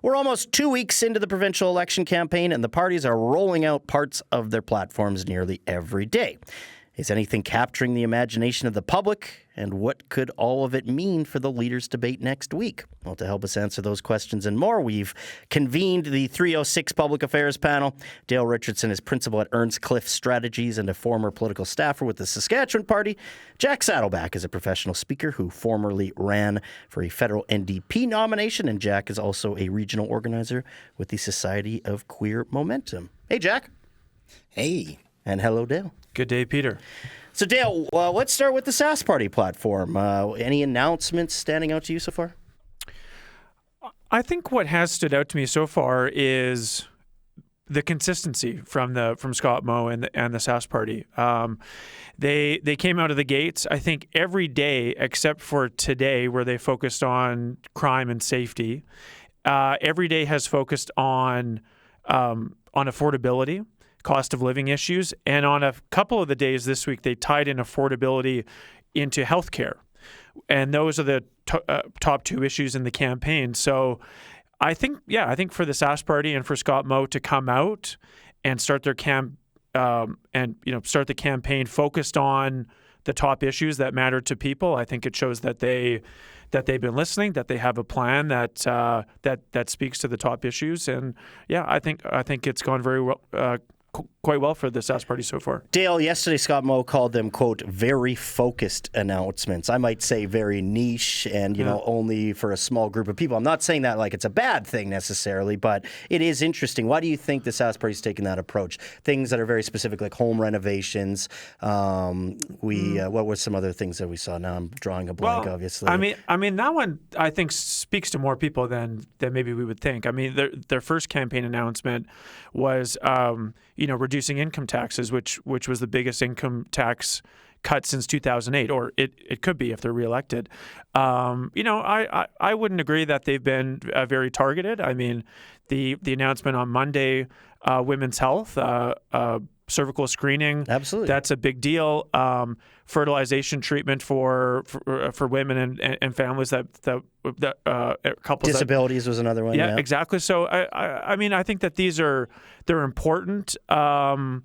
We're almost 2 weeks into the provincial election campaign, and the parties are rolling out parts of their platforms nearly every day. Is anything capturing the imagination of the public? And what could all of it mean for the leaders' debate next week? Well, to help us answer those questions and more, we've convened the 306 Public Affairs panel. Dale Richardson is principal at Earnscliffe Strategies and a former political staffer with the Saskatchewan Party. Jack Saddleback is a professional speaker who formerly ran for a federal NDP nomination, and Jack is also a regional organizer with the Society of Queer Momentum. Hey, Jack. Hey. And hello, Dale. Good day, Peter. So, Dale, let's start with the SAS Party platform. Any announcements standing out to you so far? I think what has stood out to me so far is the consistency from Scott Moe and the SAS Party. They came out of the gates, I think, every day except for today, where they focused on crime and safety. Every day has focused on affordability, cost of living issues, and on a couple of the days this week, they tied in affordability into healthcare, and those are the top two issues in the campaign. So, I think for the SAS Party and for Scott Moe to come out and start their start the campaign focused on the top issues that matter to people, I think it shows that they've been listening, that they have a plan that speaks to the top issues, and I think it's gone very well. Quite well for the SAS Party so far. Dale, yesterday Scott Moe called them, quote, very focused announcements. I might say very niche and, only for a small group of people. I'm not saying that like it's a bad thing necessarily, but it is interesting. Why do you think the SAS Party's taken that approach? Things that are very specific, like home renovations. What were some other things that we saw? Now I'm drawing a blank, obviously. I mean, that one I think speaks to more people than maybe we would think. I mean, their first campaign announcement was reducing income taxes, which was the biggest income tax cut since 2008, or it could be if they're reelected. I wouldn't agree that they've been very targeted. I mean, the announcement on Monday, women's health, cervical screening, absolutely, that's a big deal. Fertilization treatment for women and families that couples. Disabilities was another one. Yeah, exactly. So I mean, I think that they're important. I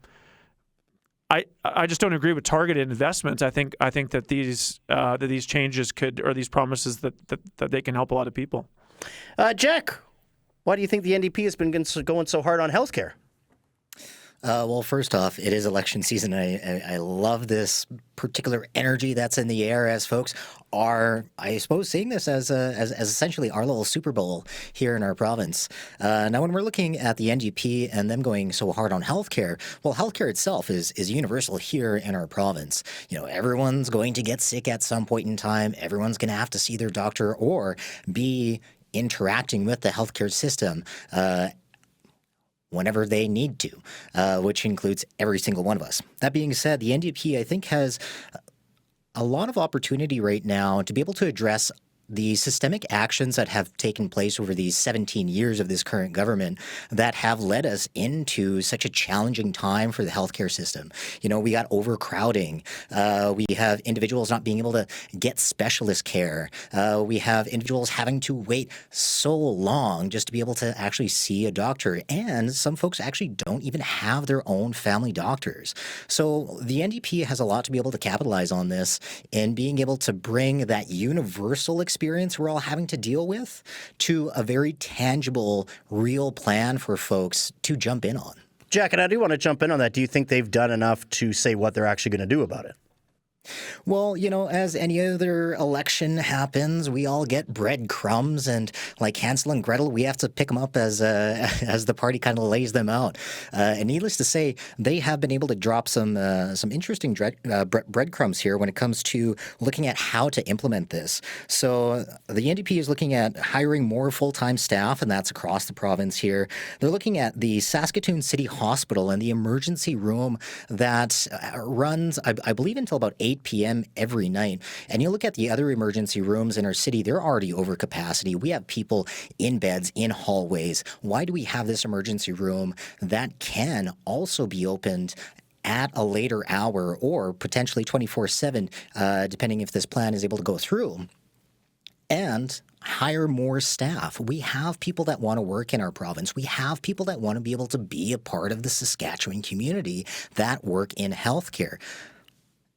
just don't agree with targeted investments. I think that these changes or these promises that they can help a lot of people. Jack, why do you think the NDP has been going so hard on healthcare? Well, first off, it is election season. I love this particular energy that's in the air as folks are, I suppose, seeing this as essentially our little Super Bowl here in our province. Now, when we're looking at the NDP and them going so hard on healthcare, well, healthcare itself is universal here in our province. Everyone's going to get sick at some point in time. Everyone's going to have to see their doctor or be interacting with the healthcare system whenever they need to, which includes every single one of us. That being said, the NDP, I think, has a lot of opportunity right now to be able to address the systemic actions that have taken place over these 17 years of this current government that have led us into such a challenging time for the healthcare system. We got overcrowding. We have individuals not being able to get specialist care. We have individuals having to wait so long just to be able to actually see a doctor. And some folks actually don't even have their own family doctors. So the NDP has a lot to be able to capitalize on this and being able to bring that universal experience we're all having to deal with to a very tangible, real plan for folks to jump in on. Jack, and I do want to jump in on that. Do you think they've done enough to say what they're actually going to do about it? Well, as any other election happens, we all get breadcrumbs, and like Hansel and Gretel, we have to pick them up as the party kind of lays them out. And needless to say, they have been able to drop some interesting breadcrumbs here when it comes to looking at how to implement this. So the NDP is looking at hiring more full-time staff, and that's across the province here. They're looking at the Saskatoon City Hospital and the emergency room that runs, I believe, until about 8 p.m. every night. And you look at the other emergency rooms in our city, they're already over capacity. We have people in beds, in hallways. Why do we have this emergency room that can also be opened at a later hour or potentially 24/7, depending if this plan is able to go through? And hire more staff. We have people that want to work in our province. We have people that want to be able to be a part of the Saskatchewan community that work in healthcare.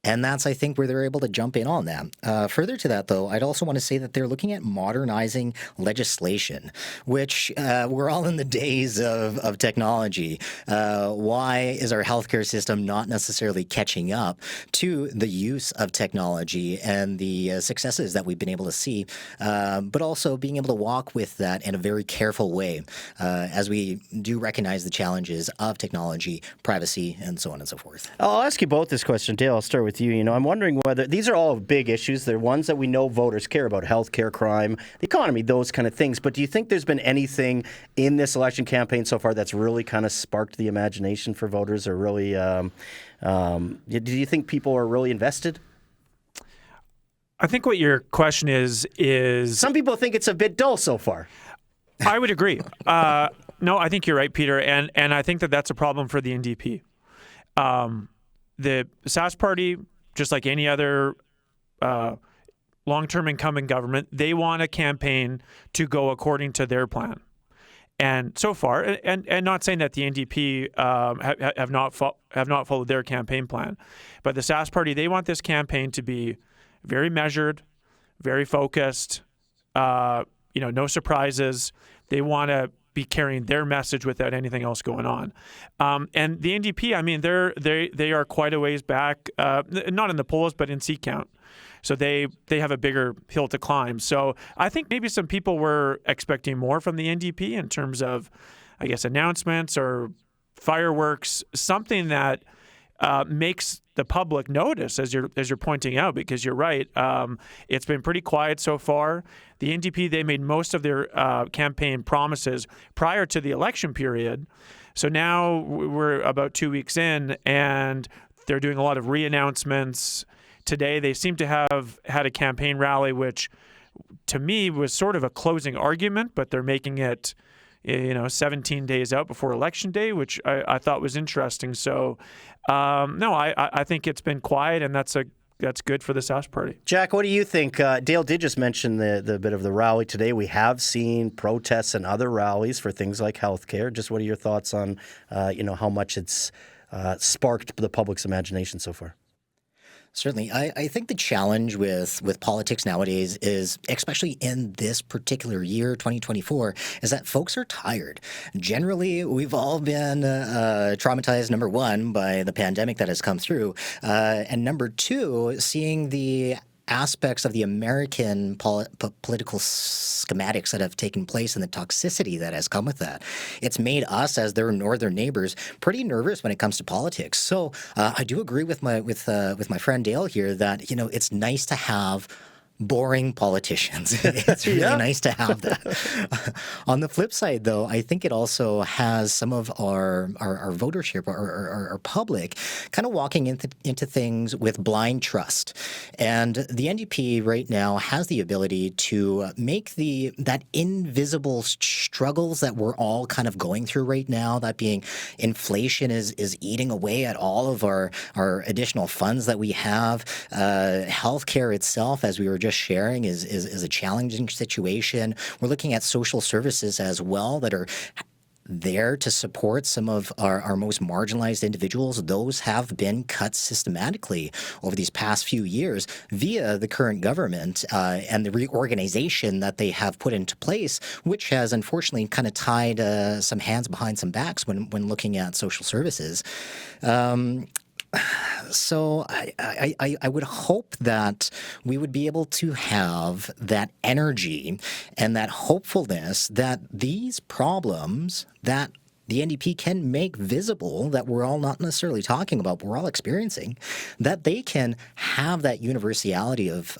And that's, I think, where they're able to jump in on that. Further to that, though, I'd also want to say that they're looking at modernizing legislation, which we're all in the days of technology. Why is our healthcare system not necessarily catching up to the use of technology and the successes that we've been able to see, but also being able to walk with that in a very careful way as we do recognize the challenges of technology, privacy, and so on and so forth. I'll ask you both this question. Dale, I'll start with you. You know, I'm wondering whether these are all big issues. They're ones that we know voters care about: healthcare, crime, the economy, those kind of things. But do you think there's been anything in this election campaign so far that's really kind of sparked the imagination for voters, or really, do you think people are really invested? I think what your question is some people think it's a bit dull so far. I would agree. No, I think you're right, Peter, and I think that's a problem for the NDP. The SAS Party, just like any other long-term incumbent government, they want a campaign to go according to their plan. And so far, and not saying that the NDP have not followed their campaign plan, but the SAS Party, they want this campaign to be very measured, very focused. No surprises. They want to be carrying their message without anything else going on. And the NDP, I mean, they are quite a ways back, not in the polls, but in seat count. So they have a bigger hill to climb. So I think maybe some people were expecting more from the NDP in terms of, I guess, announcements or fireworks, something that makes the public notice, as you're pointing out, because you're right. It's been pretty quiet so far. The NDP, they made most of their campaign promises prior to the election period. So now we're about 2 weeks in, and they're doing a lot of re-announcements. Today, they seem to have had a campaign rally, which to me was sort of a closing argument, but they're making it 17 days out before Election Day, which I thought was interesting. So, no, I think it's been quiet, and that's good for the SAS Party. Jack, what do you think? Dale did just mention the bit of the rally today. We have seen protests and other rallies for things like healthcare. Just what are your thoughts on, how much it's sparked the public's imagination so far? Certainly. I think the challenge with politics nowadays is, especially in this particular year, 2024, is that folks are tired. Generally, we've all been traumatized, number one, by the pandemic that has come through, and number two, seeing the aspects of the American political schematics that have taken place and the toxicity that has come with that. It's made us, as their northern neighbors, pretty nervous when it comes to politics. So I do agree with my friend Dale here that it's nice to have boring politicians. It's really nice to have that. On the flip side, though, I think it also has some of our votership, our public, kind of walking into things with blind trust. And the NDP right now has the ability to make that invisible struggles that we're all kind of going through right now, that being inflation is eating away at all of our additional funds that we have. Healthcare itself, as we were just sharing, is a challenging situation. We're looking at social services as well that are there to support some of our most marginalized individuals. Those have been cut systematically over these past few years via the current government and the reorganization that they have put into place, which has unfortunately kind of tied some hands behind some backs when looking at social services. So I would hope that we would be able to have that energy and that hopefulness that these problems that the NDP can make visible, that we're all not necessarily talking about, but we're all experiencing, that they can have that universality of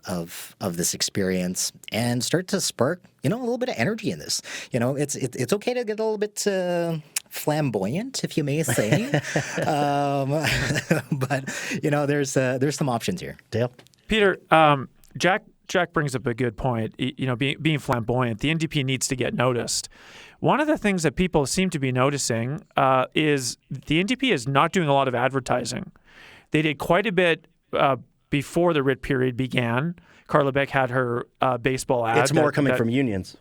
this experience and start to spark, a little bit of energy in this. It's okay to get a little bit flamboyant, if you may say, but there's some options here. Dale, Peter, Jack brings up a good point. Being flamboyant, the NDP needs to get noticed. One of the things that people seem to be noticing is the NDP is not doing a lot of advertising. They did quite a bit before the writ period began. Carla Beck had her baseball ad. It's more coming from unions.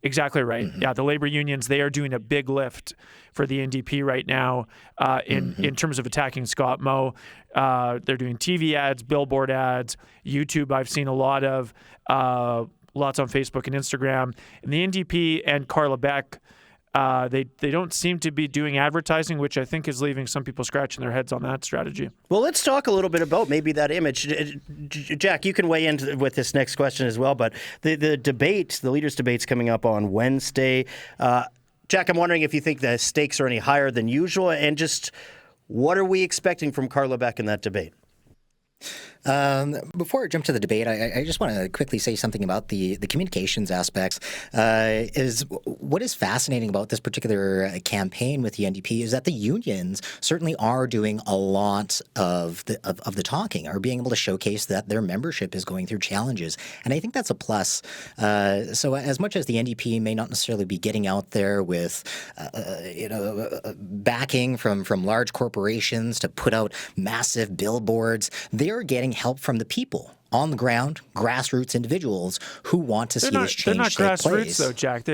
Exactly right. Mm-hmm. Yeah, the labor unions, they are doing a big lift for the NDP right now in terms of attacking Scott Moe. They're doing TV ads, billboard ads, YouTube I've seen a lot of, lots on Facebook and Instagram. And the NDP and Carla Beck, they don't seem to be doing advertising, which I think is leaving some people scratching their heads on that strategy. Well, let's talk a little bit about maybe that image. Jack, you can weigh in with this next question as well, but the debate, the leaders' debate's coming up on Wednesday. Jack, I'm wondering if you think the stakes are any higher than usual, and just what are we expecting from Carla Beck in that debate? Before I jump to the debate, I just want to quickly say something about the communications aspects. Is what is fascinating about this particular campaign with the NDP is that the unions certainly are doing a lot of the talking, are being able to showcase that their membership is going through challenges, and I think that's a plus. So as much as the NDP may not necessarily be getting out there with backing from large corporations to put out massive billboards, they are getting help from the people on the ground, grassroots individuals who want to see this change take place. They're not grassroots, though, Jack.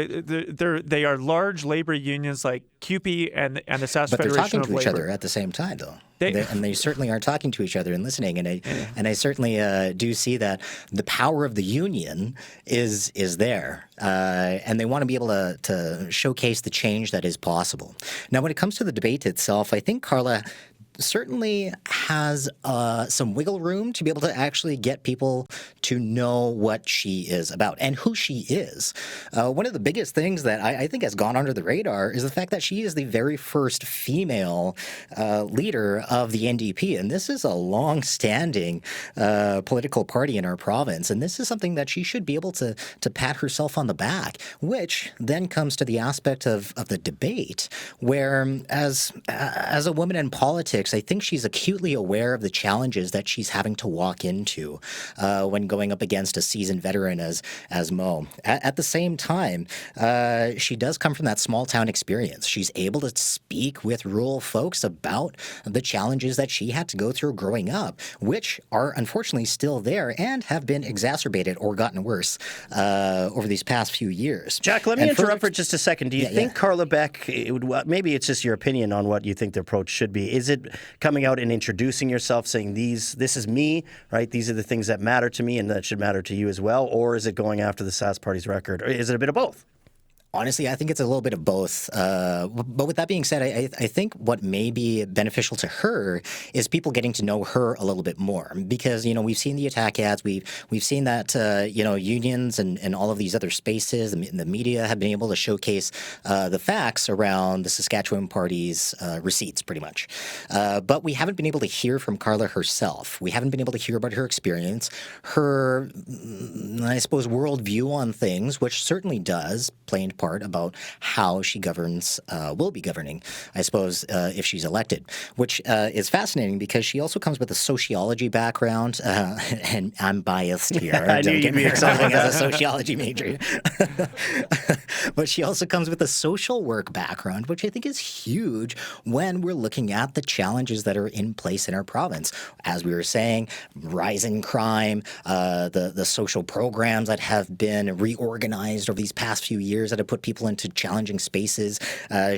They are large labor unions like CUPE and the SAS Federation of Labor. But they're talking to each other at the same time, though. And they certainly are talking to each other and listening. And I certainly do see that the power of the union is there. And they want to be able to showcase the change that is possible. Now, when it comes to the debate itself, I think Carla certainly has some wiggle room to be able to actually get people to know what she is about and who she is. One of the biggest things that I think has gone under the radar is the fact that she is the very first female leader of the NDP. And this is a long-standing political party in our province. And this is something that she should be able to pat herself on the back, which then comes to the aspect of the debate, where as a woman in politics, I think she's acutely aware of the challenges that she's having to walk into when going up against a seasoned veteran as Moe. At the same time, she does come from that small town experience. She's able to speak with rural folks about the challenges that she had to go through growing up, which are unfortunately still there and have been exacerbated or gotten worse over these past few years. Jack, let me interrupt for just a second. Do you think Carla Beck, maybe it's just your opinion on what you think the approach should be, is it coming out and introducing yourself, saying this is me, right? These are the things that matter to me and that should matter to you as well? Or is it going after the SAS Party's record? Or is it a bit of both? Honestly, I think it's a little bit of both. But with that being said, I think what may be beneficial to her is people getting to know her a little bit more, because we've seen the attack ads, we've seen that unions and all of these other spaces, the media have been able to showcase the facts around the Saskatchewan Party's receipts, pretty much. But we haven't been able to hear from Carla herself. We haven't been able to hear about her experience, her, I suppose, worldview on things, which certainly does play into part about how she will be governing, I suppose, if she's elected, which is fascinating because she also comes with a sociology background, and I'm biased here. I knew you'd be excited as a sociology major. But she also comes with a social work background, which I think is huge when we're looking at the challenges that are in place in our province. As we were saying, rising crime, the social programs that have been reorganized over these past few years that have put people into challenging spaces.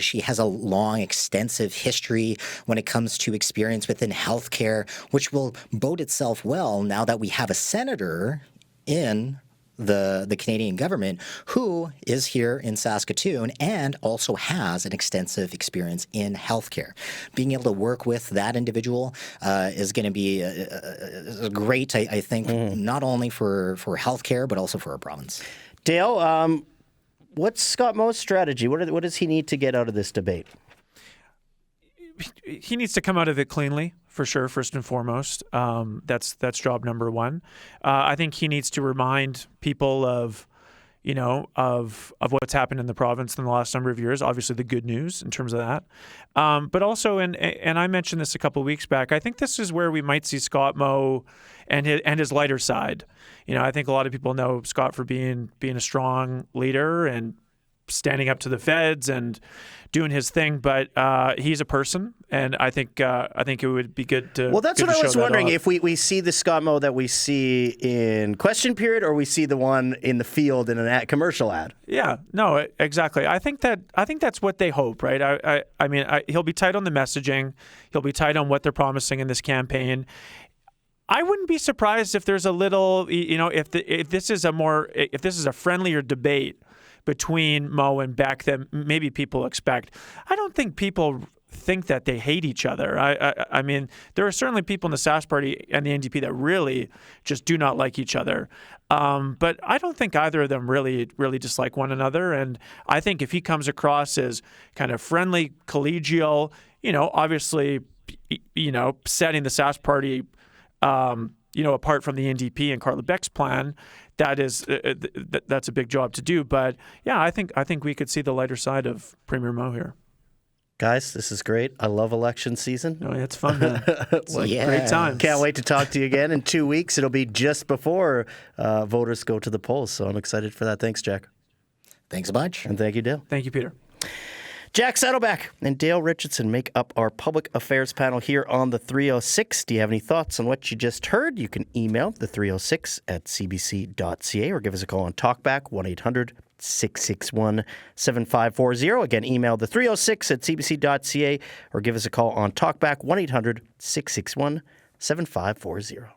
She has a long, extensive history when it comes to experience within healthcare, which will bode itself well now that we have a senator in the Canadian government who is here in Saskatoon and also has an extensive experience in healthcare. Being able to work with that individual is going to be great, I think, not only for healthcare but also for our province. Dale, what's Scott Moe's strategy? What does he need to get out of this debate? He needs to come out of it cleanly, for sure, first and foremost. That's job number one. I think he needs to remind people of what's happened in the province in the last number of years. Obviously, the good news in terms of that, but also, and I mentioned this a couple of weeks back, I think this is where we might see Scott Moe and his lighter side. I think a lot of people know Scott for being a strong leader and standing up to the feds and doing his thing, but he's a person, and I think it would be good to. Well, that's good what to I was show that wondering, off. if we see the Scott Moe that we see in question period, or we see the one in the field in a commercial ad. Yeah, no, exactly. I think that's what they hope, right? I mean, he'll be tight on the messaging. He'll be tight on what they're promising in this campaign. I wouldn't be surprised if there's a little, if this is a friendlier debate between Moe and Beck than maybe people expect. I don't think people think that they hate each other. I mean, there are certainly people in the SAS Party and the NDP that really just do not like each other. But I don't think either of them really dislike one another. And I think if he comes across as kind of friendly, collegial, obviously, setting the SAS Party, apart from the NDP and Carla Beck's plan, that's a big job to do. But yeah, I think we could see the lighter side of Premier Moe here. Guys, this is great. I love election season. Oh, it's fun, man. It's great time. Can't wait to talk to you again in 2 weeks. It'll be just before voters go to the polls, so I'm excited for that. Thanks, Jack. Thanks a bunch. And thank you, Dale. Thank you, Peter. Jack Saddleback and Dale Richardson make up our public affairs panel here on the 306. Do you have any thoughts on what you just heard? You can email the 306 at cbc.ca or give us a call on Talkback, 1-800-661-7540. Again, email the 306 at cbc.ca or give us a call on Talkback, 1-800-661-7540.